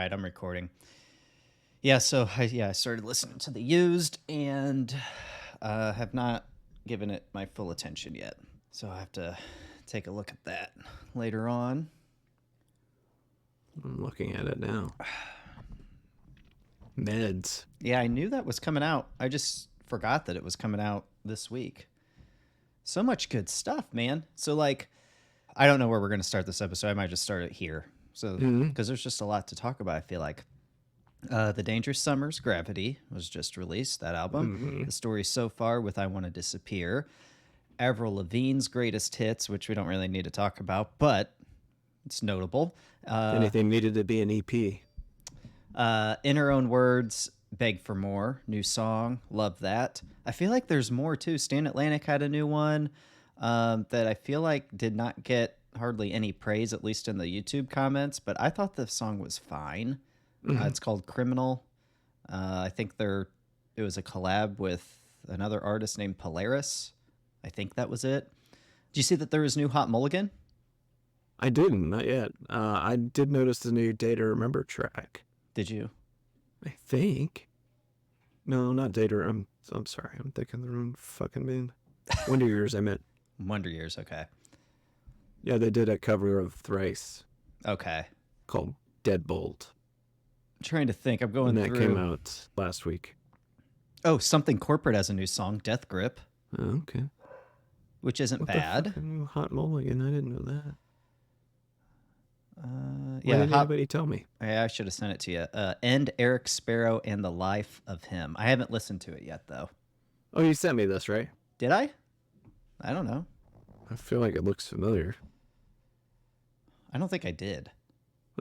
right, I'm recording. Yeah, so I started listening to the used and have not given it my full attention yet. So I have to take a look at that later on. I'm looking at it now. Meds. Yeah, I knew that was coming out. I just forgot that it was coming out this week. So much good stuff, man. So like, I don't know where we're going to start this episode. I might just start it here. So, because there's just a lot to talk about, I feel like. The Dangerous Summers, Gravity, was just released, that album. The story so far with I Want to Disappear. Avril Lavigne's greatest hits, which we don't really need to talk about, but it's notable. Anything needed to be an EP. In Her Own Words, Beg for More, new song. Love that. I feel like there's more, too. Stan Atlantic had a new one that I feel like did not get hardly any praise, at least in the YouTube comments, but I thought the song was fine. It's called Criminal. I think it was a collab with another artist named Polaris. I think that was it. Did you see that there was new Hot Mulligan? I didn't, not yet. I did notice the new Day to Remember track. Did you? I think. No, not Day to I'm sorry. I'm thinking the wrong fucking band. Wonder Years, I meant. Wonder Years, okay. Yeah, they did a cover of Thrice. Okay. Called Deadbolt. I'm trying to think. I'm going and that through. Came out last week. Oh, Something Corporate has a new song, Death Grip. Oh, okay. Which isn't what bad. The fucking Hot Mulligan? I didn't know that. Why didn't anybody tell me? I should have sent it to you. End Eric Sparrow and the Life of Him. I haven't listened to it yet, though. Oh, you sent me this, right? Did I? I don't know. I feel like it looks familiar. I don't think I did.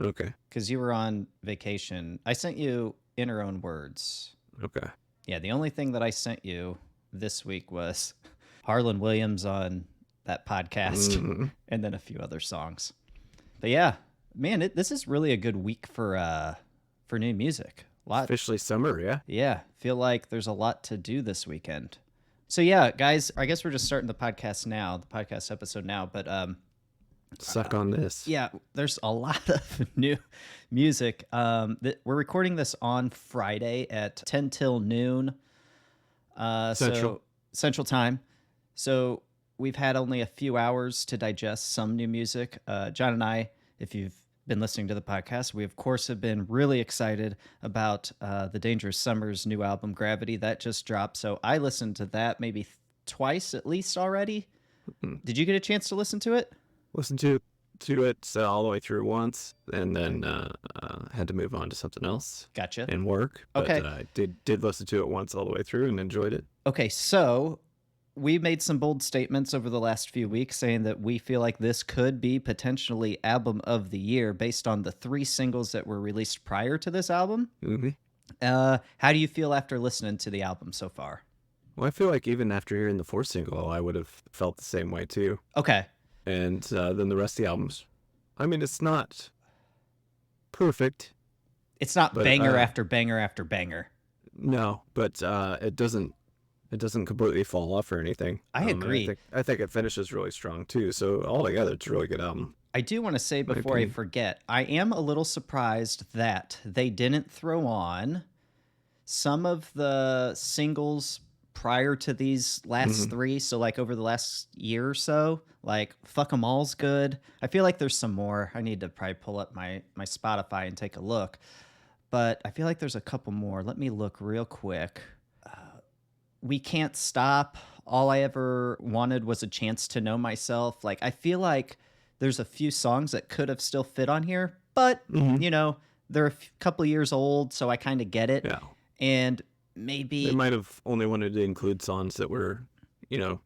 Okay. Because you were on vacation. I sent you In Her Own Words. Okay. Yeah, the only thing that I sent you this week was Harlan Williams on that podcast and then a few other songs. But yeah, man, this is really a good week for new music. Officially summer, yeah? Yeah, feel like there's a lot to do this weekend. So yeah, guys, I guess we're just starting the podcast episode now, but suck on this. Yeah, there's a lot of new music. We're recording this on Friday at 10 till noon Central Time. So we've had only a few hours to digest some new music. John and I, if you've been listening to the podcast, we of course have been really excited about the Dangerous Summers new album, Gravity. That just dropped. So I listened to that maybe twice at least already. Did you get a chance to listen to it? Listened to it all the way through once, and then had to move on to something else. Gotcha. And work. But, okay. I did listen to it once all the way through and enjoyed it. Okay, so we made some bold statements over the last few weeks saying that we feel like this could be potentially album of the year based on the 3 singles that were released prior to this album. How do you feel after listening to the album so far? Well, I feel like even after hearing the 4th single, I would have felt the same way too. Okay. And then the rest of the albums. I mean, it's not perfect. It's not banger after banger after banger. No, but it doesn't completely fall off or anything. I agree. I think it finishes really strong too. So altogether, it's a really good album. I do want to say before I forget, I am a little surprised that they didn't throw on some of the singles prior to these last 3. So like over the last year or so, like Fuck 'Em All's good. I feel like there's some more. I need to probably pull up my Spotify and take a look. But I feel like there's a couple more. Let me look real quick. We Can't Stop. All I Ever Wanted Was a Chance to Know Myself. Like, I feel like there's a few songs that could have still fit on here, but you know, they're a couple years old, so I kind of get it. Yeah. And maybe they might have only wanted to include songs that were, you know,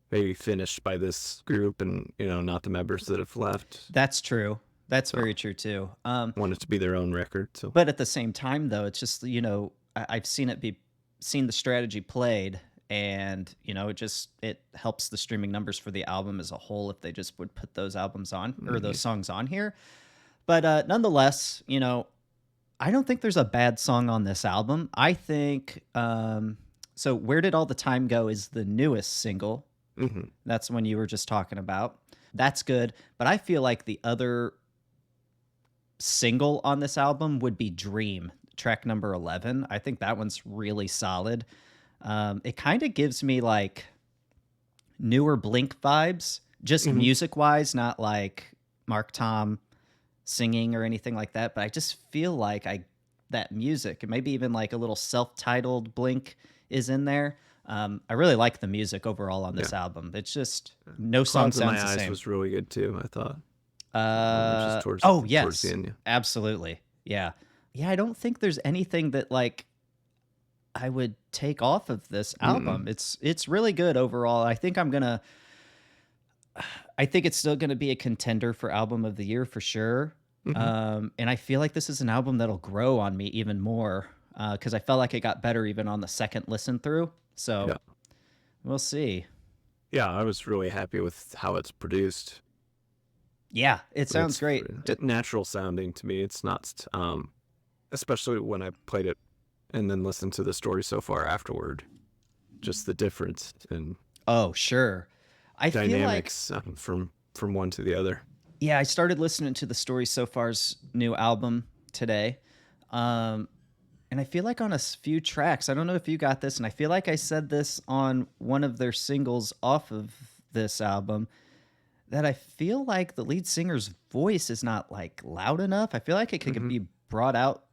maybe finished by this group and, you know, not the members that have left. That's true. That's very true too. Want it to be their own record. So, but at the same time, though, it's just, you know, I've seen the strategy played, and you know, it helps the streaming numbers for the album as a whole if they just would put those albums on or those songs on here. But nonetheless, you know, I don't think there's a bad song on this album. I think so. Where Did All the Time Go is the newest single. That's one you were just talking about. That's good, but I feel like the other single on this album would be Dream, track number 11. I think that one's really solid. It kind of gives me like newer Blink vibes, just music wise, not like Mark Tom singing or anything like that. But I just feel like that music, and maybe even like a little self-titled Blink is in there. I really like the music overall on this album. It's just no song sounds the same. Was really good too, I thought. Just towards the end, absolutely, yeah. I don't think there's anything that like I would take off of this album. It's really good overall. I think it's still gonna be a contender for album of the year for sure. And I feel like this is an album that'll grow on me even more because I felt like it got better even on the second listen through. So we'll see. Yeah, I was really happy with how it's produced. Yeah, it sounds great. Natural sounding to me. It's not, especially when I played it and then listened to the story so far afterward. Just the difference in sure. Dynamics from one to the other. Yeah, I started listening to the Story So Far's new album today. And I feel like on a few tracks, I don't know if you got this, and I feel like I said this on one of their singles off of this album, that I feel like the lead singer's voice is not like loud enough. I feel like it could be brought out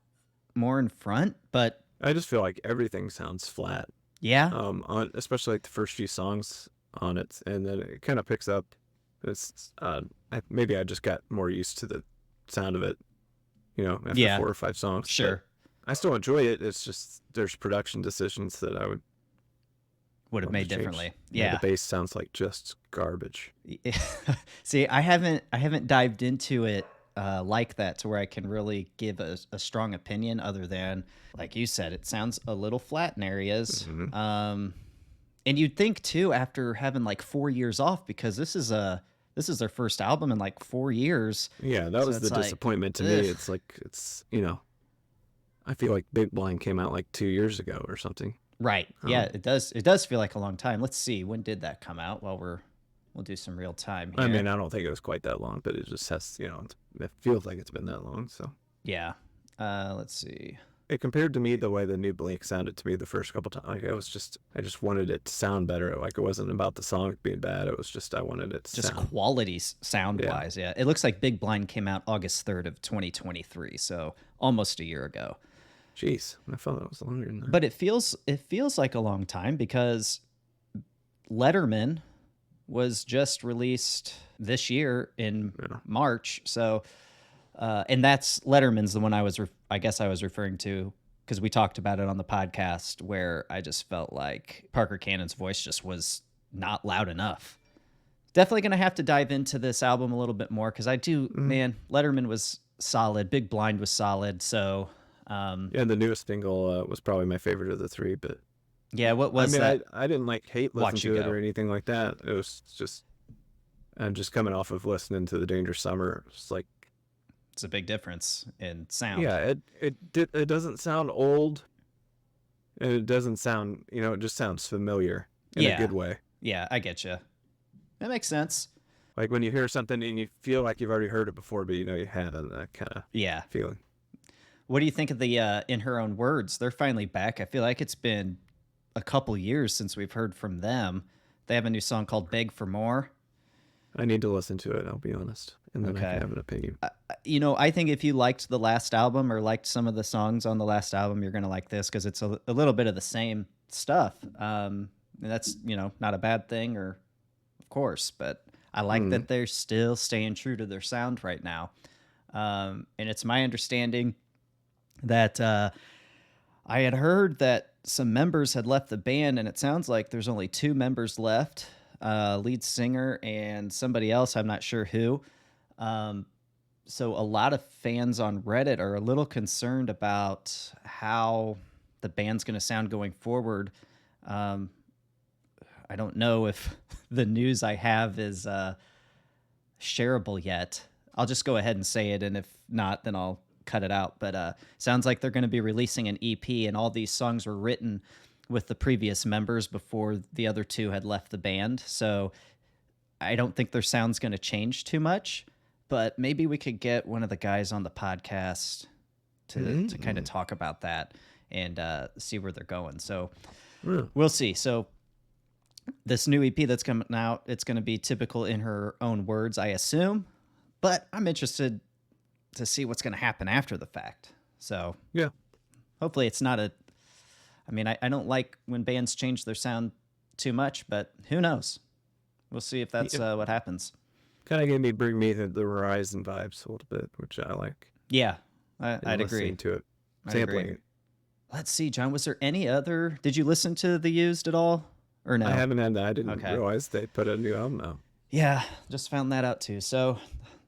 more in front, but I just feel like everything sounds flat. Yeah. Especially like the first few songs on it, and then it kind of picks up. It's maybe I just got more used to the sound of it, after 4 or 5 songs. Sure. I still enjoy it. It's just there's production decisions that I would have made differently. Yeah. The bass sounds like just garbage. See, I haven't dived into it like that to where I can really give a strong opinion other than, like you said, it sounds a little flat in areas. And you'd think too, after having like 4 years off, because this is their first album in like 4 years. Yeah, that was the disappointment to me. It's like, I feel like Big Blind came out like 2 years ago or something. Right. Yeah, it does feel like a long time. Let's see, when did that come out? Well, we'll do some real time here. I mean, I don't think it was quite that long, but it just has, it feels like it's been that long. So yeah. Let's see. It compared to me the way the new Blink sounded to me the first couple times. Like I just wanted it to sound better. Like it wasn't about the song being bad. It was just I wanted it to sound. Quality sound wise. Yeah. It looks like Big Blind came out August 3rd of 2023, so almost a year ago. Jeez, I felt it was longer than that. But it feels like a long time because Letterman was just released this year in March. So, and that's Letterman's the one I was referring to because we talked about it on the podcast where I just felt like Parker Cannon's voice just was not loud enough. Definitely going to have to dive into this album a little bit more because I do, man, Letterman was solid. Big Blind was solid. So, and the newest single was probably my favorite of the three, but yeah, what was that? I didn't hate listening to it or anything like that. It was just, I'm just coming off of listening to The Dangerous Summer. It's like, it's a big difference in sound. Yeah, it doesn't sound old, and it doesn't sound, it just sounds familiar in a good way. Yeah, I get you. That makes sense. Like when you hear something and you feel like you've already heard it before, but you haven't, that kind of feeling. What do you think of the In Her Own Words? They're finally back. I feel like it's been a couple years since we've heard from them. They have a new song called Beg for More. I need to listen to it, I'll be honest, and then I can have an opinion. I think if you liked the last album or liked some of the songs on the last album, you're going to like this because it's a little bit of the same stuff. And that's, not a bad thing, of course, but I like that they're still staying true to their sound right now. And it's my understanding that I had heard that some members had left the band, and it sounds like there's only 2 members left, lead singer and somebody else, I'm not sure who. So a lot of fans on Reddit are a little concerned about how the band's going to sound going forward. I don't know if the news I have is shareable yet. I'll just go ahead and say it, and if not, then I'll cut it out. But sounds like they're going to be releasing an EP, and all these songs were written with the previous members before the other 2 had left the band. So I don't think their sound's going to change too much. but maybe we could get one of the guys on the podcast to kind of talk about that and see where they're going. So we'll see. So this new EP that's coming out, it's going to be typical in her own words, I assume, but I'm interested to see what's going to happen after the fact. So yeah, hopefully it's not I don't like when bands change their sound too much, but who knows? We'll see if that's what happens. Kind of gave me Bring Me the Horizon vibes a little bit, which I like. Yeah, I'd agree. To it, sampling it. Let's see, John. Was there any other? Did you listen to The Used at all, or no? I haven't had that. I didn't realize they put a new album out. Yeah, just found that out too. So,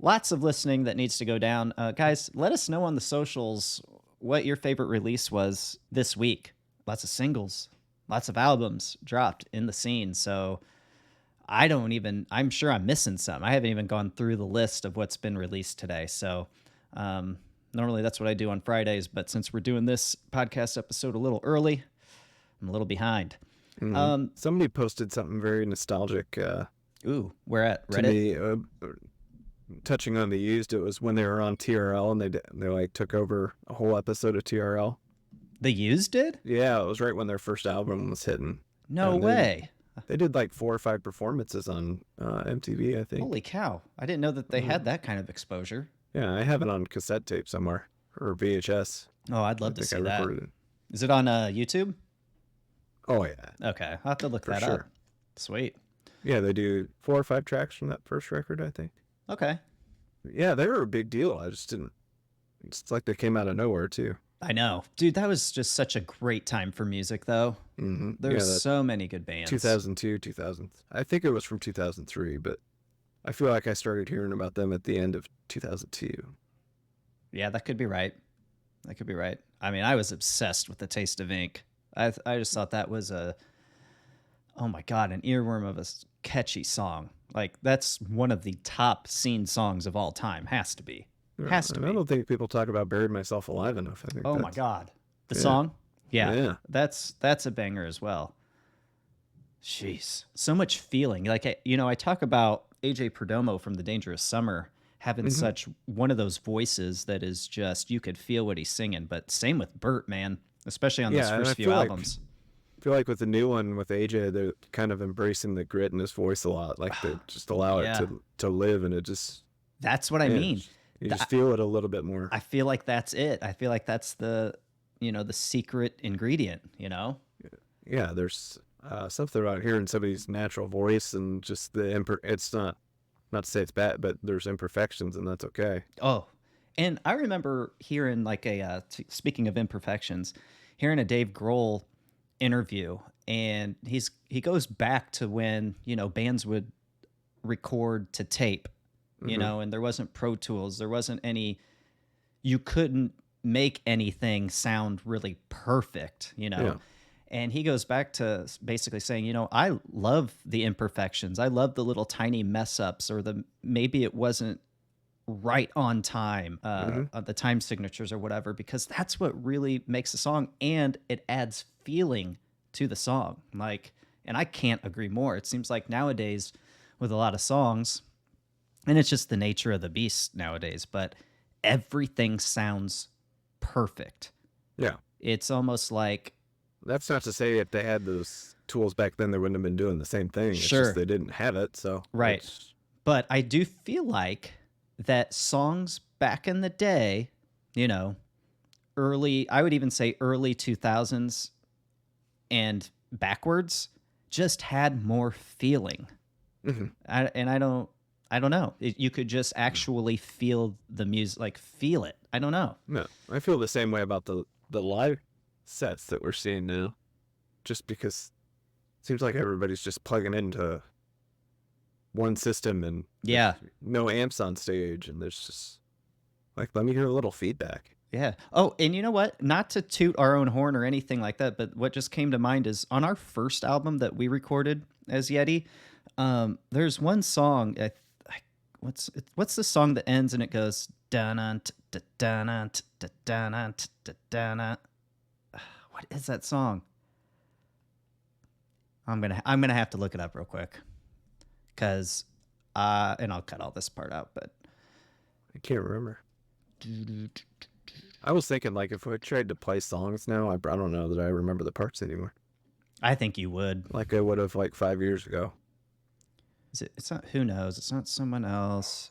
lots of listening that needs to go down. Guys, let us know on the socials what your favorite release was this week. Lots of singles, lots of albums dropped in the scene. So, I'm sure I'm missing some. I haven't even gone through the list of what's been released today. So, normally that's what I do on Fridays, but since we're doing this podcast episode a little early, I'm a little behind. Mm-hmm. Somebody posted something very nostalgic. Where at? Reddit? To me, touching on The Used, it was when they were on TRL and they like took over a whole episode of TRL. The Used did? Yeah, it was right when their first album was hitting. No way. They did like 4 or 5 performances on MTV, I think. Holy cow. I didn't know that they had that kind of exposure. Yeah, I have it on cassette tape somewhere, or VHS. Oh, I'd love to see that. Is it on YouTube? Oh, yeah. Okay, I'll have to look that up. Sweet. Yeah, they do 4 or 5 tracks from that first record, I think. Okay. Yeah, they were a big deal. I just didn't... It's like they came out of nowhere, too. I know. Dude, that was just such a great time for music, though. Mm-hmm. There's so many good bands. 2002, 2000. I think it was from 2003, but I feel like I started hearing about them at the end of 2002. Yeah, that could be right. I mean, I was obsessed with The Taste of Ink. I just thought that was oh my God, an earworm of a catchy song. Like, that's one of the top scene songs of all time. Has to be. I don't think people talk about Buried Myself Alive enough. I think. Oh my God. The song? Yeah. That's a banger as well. Jeez. So much feeling. Like, I talk about AJ Perdomo from The Dangerous Summer having such one of those voices that is just, you could feel what he's singing. But same with Bert, man, especially on those first few albums. I feel like with the new one with AJ, they're kind of embracing the grit in his voice a lot. Like they just allow it to live, and it just... That's what I mean. You just feel it a little bit more. I feel like that's it. I feel like that's the secret ingredient, Yeah, there's something about hearing somebody's natural voice and just it's not to say it's bad, but there's imperfections, and that's okay. Oh, and I remember hearing speaking of imperfections, hearing a Dave Grohl interview, and he goes back to when, bands would record to tape, and there wasn't Pro Tools, there wasn't you couldn't make anything sound really perfect, Yeah. And he goes back to basically saying, I love the imperfections. I love the little tiny mess ups, or maybe it wasn't right on time, the time signatures or whatever, because that's what really makes a song, and it adds feeling to the song. And I can't agree more. It seems like nowadays with a lot of songs, and it's just the nature of the beast nowadays, but everything sounds perfect. Yeah. It's almost like... That's not to say if they had those tools back then, they wouldn't have been doing the same thing. It's just they didn't have it, so... Right. But I do feel like that songs back in the day, I would even say early 2000s and backwards, just had more feeling. Mm-hmm. I don't know. You could just actually feel the music, feel it. I don't know. No, I feel the same way about the live sets that we're seeing now, just because it seems like everybody's just plugging into one system and no amps on stage, and there's just let me hear a little feedback. Yeah. Oh, and you know what? Not to toot our own horn or anything like that, but what just came to mind is on our first album that we recorded as Yeti, there's one song. What's the song that ends and it goes da-na, da-na, da-na, da-na. What is that song? I'm gonna have to look it up real quick, and I'll cut all this part out. But I can't remember. I was thinking, like, if I tried to play songs now, I don't know that I remember the parts anymore. I think you would. Like I would have, like, 5 years ago. Is it? It's not. Who knows? It's not someone else.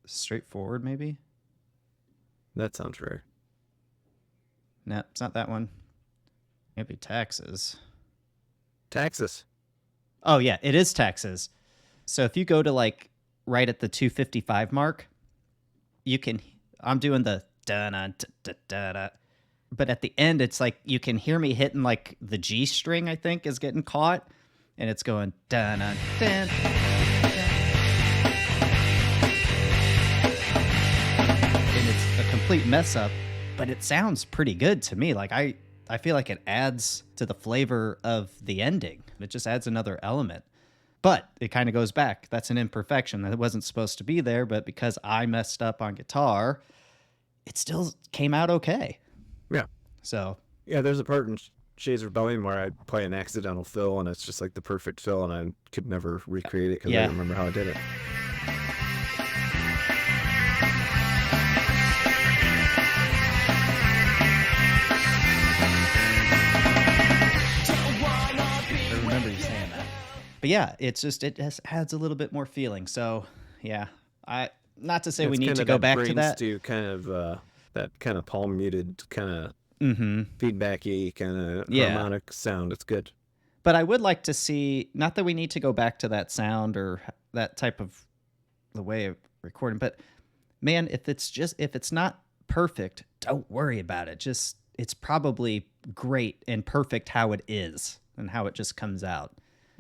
Straightforward, maybe. That sounds right. No, it's not that one. It'd be taxes. Taxes. Oh yeah, it is taxes. So if you go to like right at the 255 mark, you can. I'm doing the da da da da da, but at the end, it's like you can hear me hitting like the G string. I think is getting caught, and it's going da da da. And it's a complete mess up, but it sounds pretty good to me. Like I feel like it adds to the flavor of the ending. It just adds another element. But it kind of goes back. That's an imperfection that wasn't supposed to be there, but because I messed up on guitar, it still came out okay. Yeah. So. Yeah, there's a part in Shades of Rebellion where I play an accidental fill, and it's just like the perfect fill, and I could never recreate it because I don't remember how I did it. But yeah, it's just it just adds a little bit more feeling. So yeah, not to say we need to go back to that. To kind of that kind of palm muted kind of feedbacky kind of harmonic sound. It's good. But I would like to see, not that we need to go back to that sound or that type of the way of recording, but man, if it's not perfect, don't worry about it. Just it's probably great and perfect how it is and how it just comes out.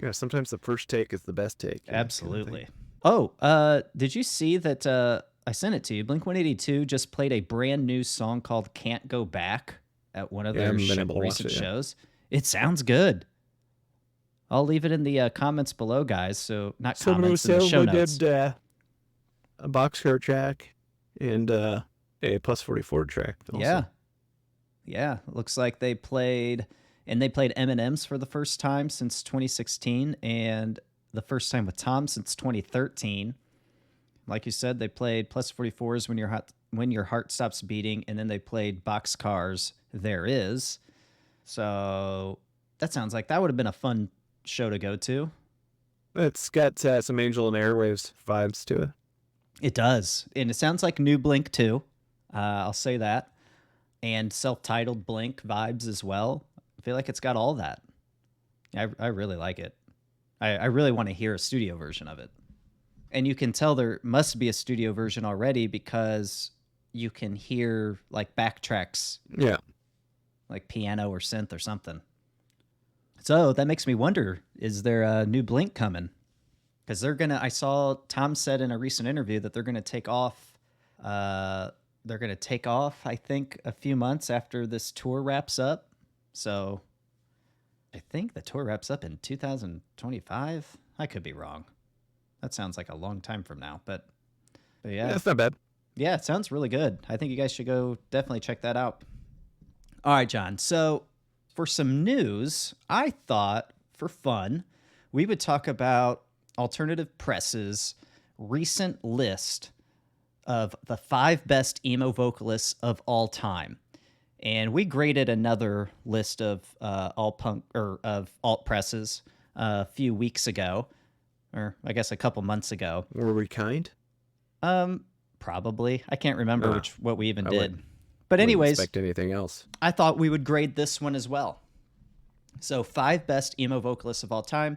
Yeah, sometimes the first take is the best take. Absolutely. Kind of did you see that I sent it to you? Blink-182 just played a brand new song called Can't Go Back at one of their recent shows. It sounds good. I'll leave it in the comments below, guys. So not comments, in the show notes. Did a boxcar track and a plus 44 track. Also. Yeah. Looks like they played... And they played M&M's for the first time since 2016 and the first time with Tom since 2013. Like you said, they played plus 44s when your heart stops beating, and then they played Boxcars There Is. So that sounds like that would have been a fun show to go to. It's got some Angel and Airwaves vibes to it. It does. And it sounds like new Blink too. I'll say that. And self-titled Blink vibes as well. I feel like it's got all that. I really like it. I really want to hear a studio version of it. And you can tell there must be a studio version already because you can hear like backtracks. Yeah. Like piano or synth or something. So that makes me wonder, is there a new Blink coming? Because I saw Tom said in a recent interview that they're going to take off. I think, a few months after this tour wraps up. So I think the tour wraps up in 2025. I could be wrong. That sounds like a long time from now, but yeah. That's not bad. Yeah, it sounds really good. I think you guys should go definitely check that out. All right, John. So for some news, I thought for fun, we would talk about Alternative Press's recent list of the 5 best emo vocalists of all time. And we graded another list of of alt presses a few weeks ago, or I guess a couple months ago. Were we kind? Probably. I can't remember what we even did. But anyways, expect anything else. I thought we would grade this one as well. So 5 best emo vocalists of all time.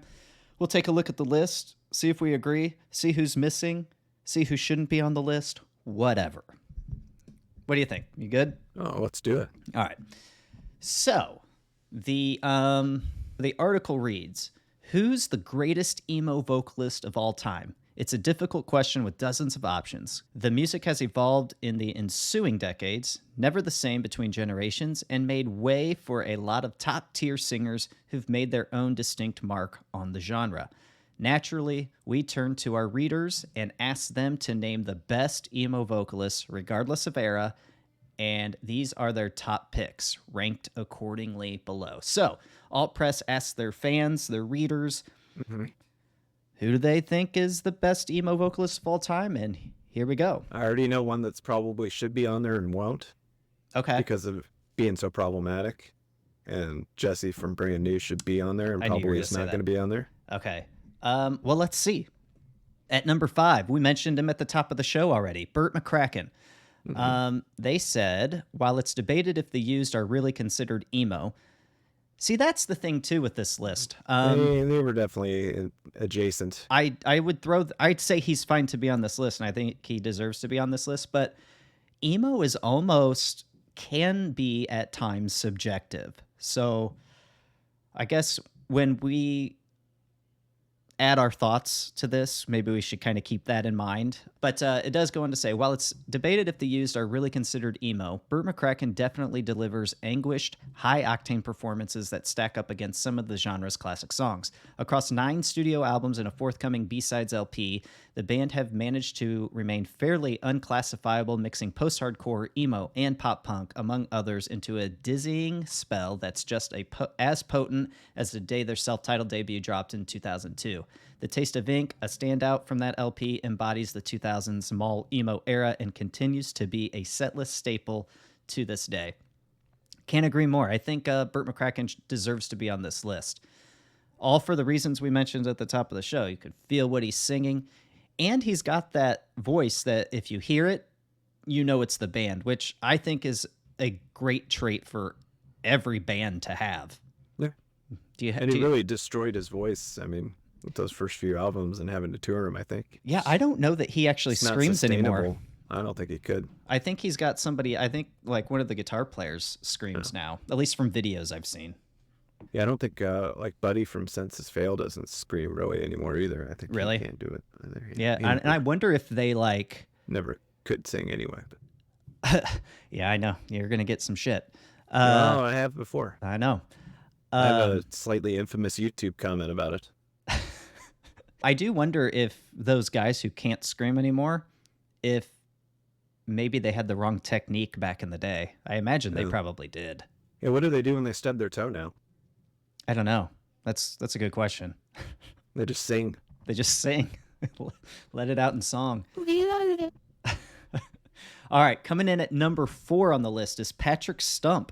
We'll take a look at the list, see if we agree, see who's missing, see who shouldn't be on the list, whatever. What do you think? You good? Oh, let's do it. All right. So the article reads, who's the greatest emo vocalist of all time? It's a difficult question with dozens of options. The music has evolved in the ensuing decades, never the same between generations, and made way for a lot of top-tier singers who've made their own distinct mark on the genre. Naturally, we turn to our readers and ask them to name the best emo vocalists, regardless of era, and these are their top picks, ranked accordingly below. So, Alt Press asks their fans, their readers, who do they think is the best emo vocalist of all time? And here we go. I already know one that's probably should be on there and won't. Okay. Because of being so problematic. And Jesse from Brand New should be on there and probably is not going to be on there. Okay. Well, let's see. At number 5, we mentioned him at the top of the show already, Burt McCracken. They said, while it's debated if the Used are really considered emo. See, that's the thing, too, with this list. They were definitely adjacent. I'd say he's fine to be on this list, and I think he deserves to be on this list, but emo is almost, can be at times subjective. So I guess when we add our thoughts to this, maybe we should kind of keep that in mind. But it does go on to say, while it's debated if the Used are really considered emo, Burt McCracken definitely delivers anguished, high-octane performances that stack up against some of the genre's classic songs. Across 9 studio albums and a forthcoming B-Sides LP, the band have managed to remain fairly unclassifiable, mixing post-hardcore, emo, and pop-punk, among others, into a dizzying spell that's just as potent as the day their self-titled debut dropped in 2002. The Taste of Ink, a standout from that LP, embodies the 2000s mall emo era and continues to be a setlist staple to this day. Can't agree more. I think Burt McCracken deserves to be on this list. All for the reasons we mentioned at the top of the show. You could feel what he's singing, and he's got that voice that if you hear it, you know it's the band, which I think is a great trait for every band to have. Yeah. And he really destroyed his voice. I mean, with those first few albums and having to tour him, I think. Yeah, I don't know that he actually screams anymore. I don't think he could. I think he's got somebody, I think like one of the guitar players screams now, at least from videos I've seen. Yeah, I don't think like Buddy from Senses Fail doesn't scream really anymore either. I think he can't do it either. Yeah, and I wonder if they like... Never could sing anyway. But... Yeah, I know. You're going to get some shit. No, I have before. I know. I have a slightly infamous YouTube comment about it. I do wonder if those guys who can't scream anymore, if maybe they had the wrong technique back in the day. I imagine they probably did. Yeah, what do they do when they stub their toe now? I don't know. That's a good question. They just sing. They just sing. Let it out in song. All right, coming in at number 4 on the list is Patrick Stump.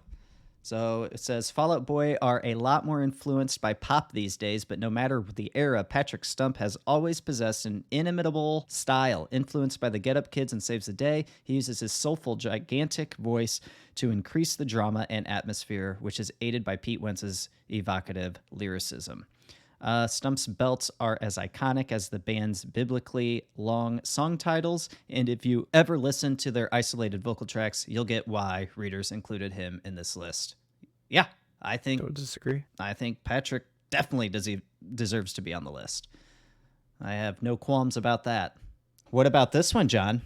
So it says, Fall Out Boy are a lot more influenced by pop these days, but no matter the era, Patrick Stump has always possessed an inimitable style. Influenced by the Get Up Kids and Saves the Day, he uses his soulful, gigantic voice to increase the drama and atmosphere, which is aided by Pete Wentz's evocative lyricism. Stump's belts are as iconic as the band's biblically long song titles, and if you ever listen to their isolated vocal tracks, you'll get why readers included him in this list. Yeah, I don't disagree. I think Patrick definitely deserves to be on the list. I have no qualms about that. What about this one, John?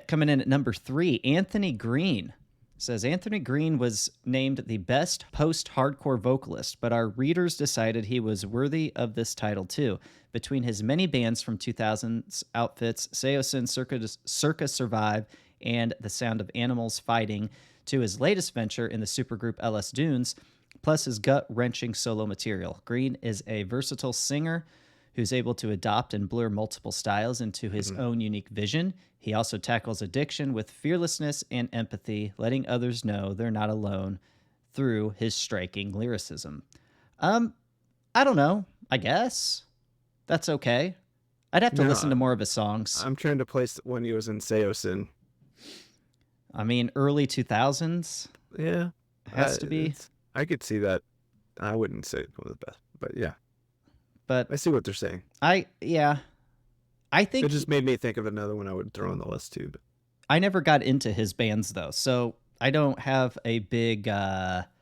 Coming in at number 3, Anthony Green. Says Anthony Green was named the best post-hardcore vocalist, but our readers decided he was worthy of this title too. Between his many bands from 2000s outfits, Seosin, Circa Survive, and The Sound of Animals Fighting, to his latest venture in the supergroup LS Dunes, plus his gut-wrenching solo material. Green is a versatile singer who's able to adopt and blur multiple styles into his own unique vision. He also tackles addiction with fearlessness and empathy, letting others know they're not alone through his striking lyricism. I don't know. I guess that's okay. I'd have to listen to more of his songs. I'm trying to place when he was in Seosin. I mean, early 2000s? Yeah. Has to be. I could see that. I wouldn't say it was the best, but yeah. But I see what they're saying. I think it just made me think of another one I would throw on the list too. But I never got into his bands though, so I don't have a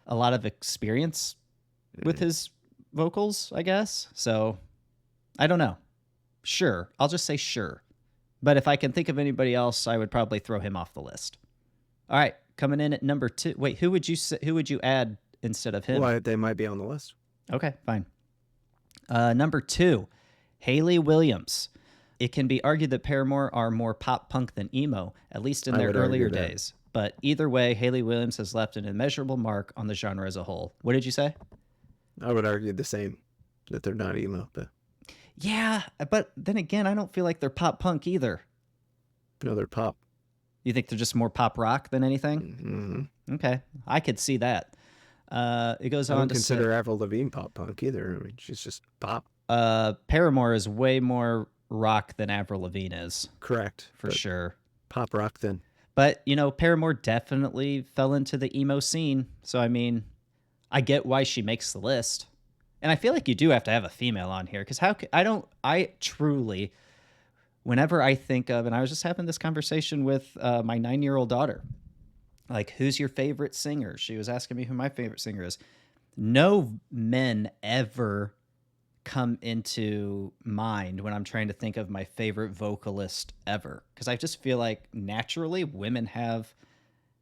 lot of experience with his vocals, I guess. So I don't know. Sure, I'll just say sure. But if I can think of anybody else, I would probably throw him off the list. All right, coming in at number 2. Wait, who would you add instead of him? Well, they might be on the list. Okay, fine. Number 2, Hayley Williams. It can be argued that Paramore are more pop-punk than emo, at least in their earlier days. But either way, Hayley Williams has left an immeasurable mark on the genre as a whole. What did you say? I would argue the same, that they're not emo. But... Yeah, but then again, I don't feel like they're pop-punk either. Another pop. You think they're just more pop rock than anything? Mm-hmm. Okay, I could see that. It goes on to consider Avril Lavigne pop punk either. I mean, she's just pop. Paramore is way more rock than Avril Lavigne is. Correct. For sure. Pop rock then. But, you know, Paramore definitely fell into the emo scene. So, I mean, I get why she makes the list. And I feel like you do have to have a female on here. Because I truly, whenever I think of, and I was just having this conversation with my 9-year-old daughter, like, who's your favorite singer? She was asking me who my favorite singer is. No men ever come into mind when I'm trying to think of my favorite vocalist ever, because I just feel like naturally women have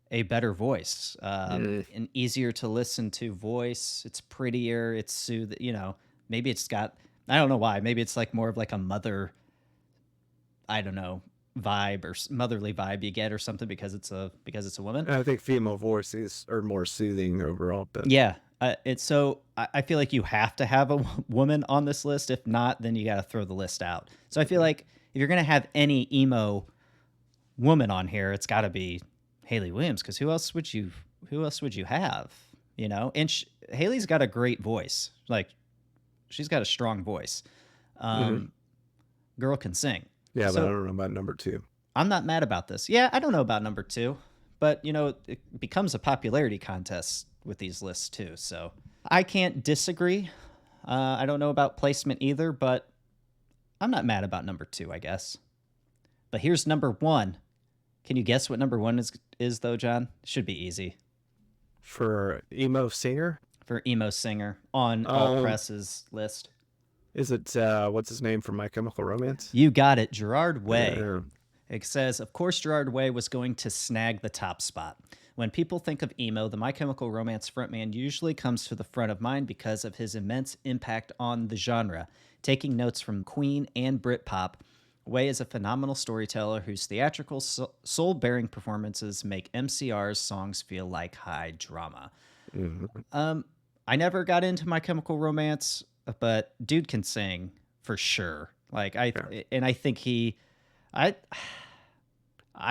a better voice, an easier to listen to voice. It's prettier, it's soothing, you know. Maybe it's got, I don't know why, maybe it's like more of like a mother, I don't know, vibe or motherly vibe you get or something because it's a woman. I think female voices are more soothing overall, but yeah. It's so I feel like you have to have a woman on this list. If not, then you got to throw the list out. So I feel like if you're going to have any emo woman on here, it's got to be Hayley Williams, because who else would you have, you know? And Hayley's got a great voice. Like, she's got a strong voice. Girl can sing. Yeah, so, but I don't know about number 2. I'm not mad about this. Yeah, I don't know about number 2, but you know, it becomes a popularity contest with these lists too. So I can't disagree. I don't know about placement either, but I'm not mad about number 2, I guess. But here's number 1. Can you guess what number 1 is though, John? Should be easy. For emo singer? For emo singer on Alt Press's list. Is it, what's his name from My Chemical Romance? You got it, Gerard Way. Yeah. It says, of course, Gerard Way was going to snag the top spot. When people think of emo, the My Chemical Romance frontman usually comes to the front of mind because of his immense impact on the genre. Taking notes from Queen and Britpop, Way is a phenomenal storyteller whose theatrical, soul-bearing performances make MCR's songs feel like high drama. Mm-hmm. I never got into My Chemical Romance, but dude can sing for sure. Like I think I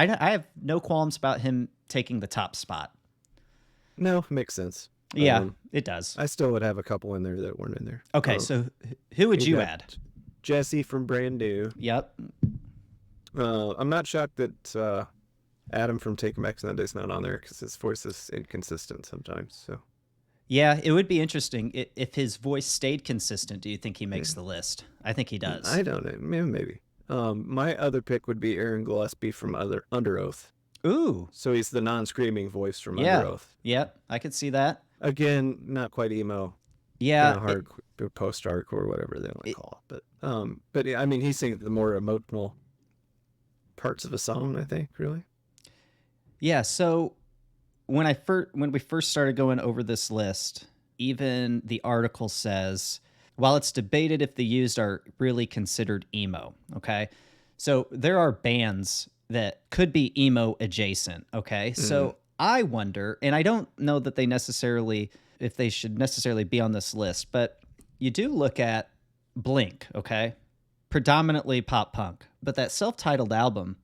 have no qualms about him taking the top spot. No, makes sense. Yeah, it does. I still would have a couple in there that weren't in there. Okay, so who would you add? Jesse from Brand New. Yep. I'm not shocked that Adam from Take Back Sunday's not on there because his voice is inconsistent sometimes. So. Yeah, it would be interesting if his voice stayed consistent. Do you think he makes the list? I think he does. I don't know. Maybe. My other pick would be Aaron Gillespie from Under Oath. Ooh. So he's the non-screaming voice from Under Oath. Yep, I could see that. Again, not quite emo. Yeah. Hard, post-hardcore, whatever they want to call it. But yeah, I mean, he's singing the more emotional parts of a song, I think, really. Yeah, so when we first started going over this list, even the article says, while it's debated if the used are really considered emo, okay? So there are bands that could be emo adjacent, okay? Mm-hmm. So I wonder, and I don't know that if they should necessarily be on this list, but you do look at Blink, okay? Predominantly pop punk, but that self-titled album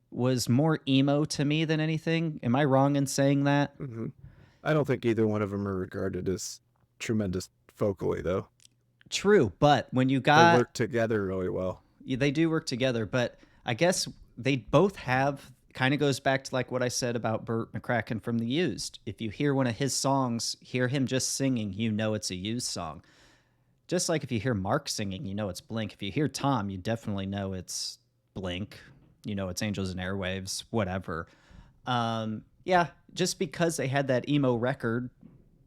was more emo to me than anything. Am I wrong in saying that? Mm-hmm. I don't think either one of them are regarded as tremendous vocally, though. True, but when you they work together really well. They do work together, but I guess they both have, kind of goes back to like what I said about Burt McCracken from The Used. If you hear one of his songs, hear him just singing, you know it's a Used song. Just like if you hear Mark singing, you know it's Blink. If you hear Tom, you definitely know it's Blink. You know it's Angels and Airwaves, whatever. Yeah, just because they had that emo record,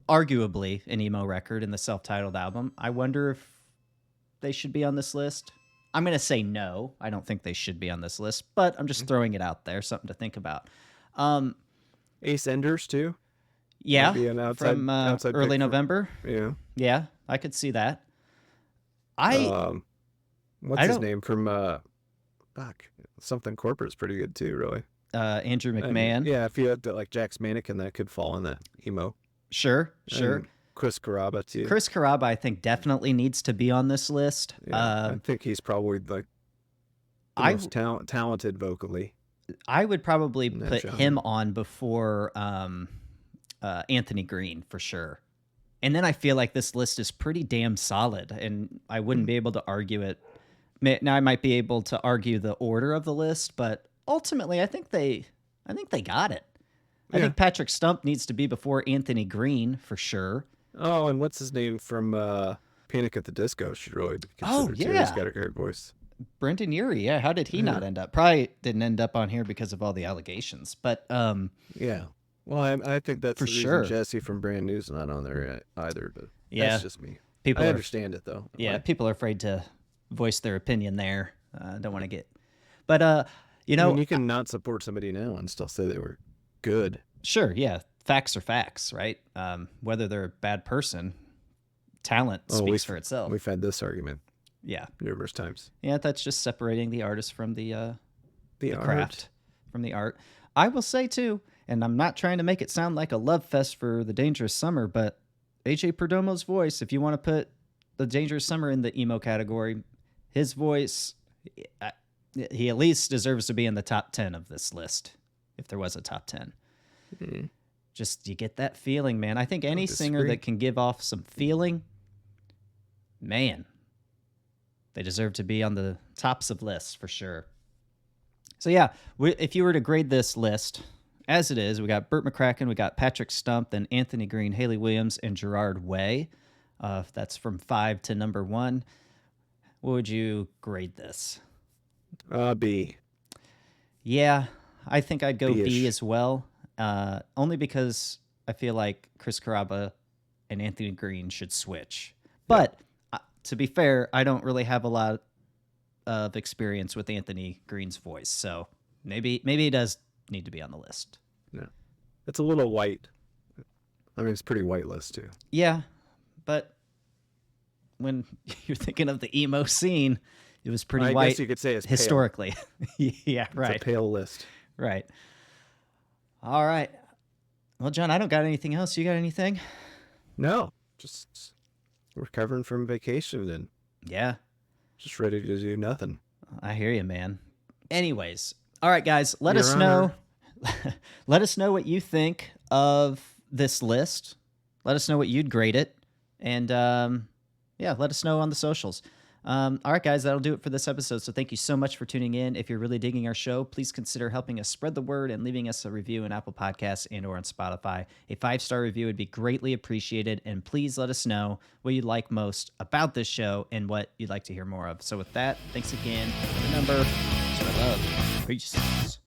arguably an emo record in the self-titled album, I wonder if they should be on this list. I'm going to say no. I don't think they should be on this list, but I'm just throwing it out there, something to think about. Ace Enders, too? Yeah, outside early November. Yeah. Yeah, I could see that. What's his name from... Something Corporate's pretty good, too, really. Andrew McMahon. I mean, yeah, if you had like Jack's Mannequin, that could fall in that emo. Sure. And Chris Carrabba, too. Chris Carrabba, I think, definitely needs to be on this list. Yeah, I think he's probably like the most talented vocally. I would probably put him on before Anthony Green for sure. And then I feel like this list is pretty damn solid, and I wouldn't be able to argue it. Now I might be able to argue the order of the list, but ultimately I think they got it. I think Patrick Stump needs to be before Anthony Green for sure. Oh, and what's his name from Panic at the Disco should really be considered too. He's got a great voice. Brendan Urie, yeah. How did he not end up? Probably didn't end up on here because of all the allegations. But yeah. Well, I think that's for the reason Jesse from Brand New's not on there either. But that's just me. I understand it though. Yeah, people are afraid to voice their opinion there. Don't want to get. But you know, you can not support somebody now and still say they were good. Sure. Yeah. Facts are facts, right? Whether they're a bad person, talent speaks for itself. We've had this argument. Yeah. Numerous times. Yeah, that's just separating the artist from the craft, from the art. I will say too, and I'm not trying to make it sound like a love fest for The Dangerous Summer, but AJ Perdomo's voice, if you want to put The Dangerous Summer in the emo category, his voice, he at least deserves to be in the top 10 of this list, if there was a top 10. Mm-hmm. Just, you get that feeling, man. I think any singer that can give off some feeling, man, they deserve to be on the tops of lists for sure. So yeah, if you were to grade this list as it is, we got Burt McCracken, we got Patrick Stump, then Anthony Green, Haley Williams, and Gerard Way. That's from 5 to number 1. What would you grade this? B. Yeah, I think I'd go B as well. Only because I feel like Chris Carrabba and Anthony Green should switch. But to be fair, I don't really have a lot of experience with Anthony Green's voice, so maybe it does need to be on the list. Yeah, it's a little white. I mean, it's a pretty white list too. Yeah, but when you're thinking of the emo scene, it was pretty white. I guess you could say it's historically. Yeah, right. It's a pale list. Right. All right. Well, John, I don't got anything else. You got anything? No, just recovering from vacation and just ready to do nothing. I hear you, man. Anyways, all right, guys, let us know. Let us know what you think of this list. Let us know what you'd grade it, and let us know on the socials. All right, guys, that'll do it for this episode. So thank you so much for tuning in. If you're really digging our show, please consider helping us spread the word and leaving us a review in Apple Podcasts and or on Spotify. A 5-star review would be greatly appreciated. And please let us know what you like most about this show and what you'd like to hear more of. So with that, thanks again. Remember, spread love. Peace.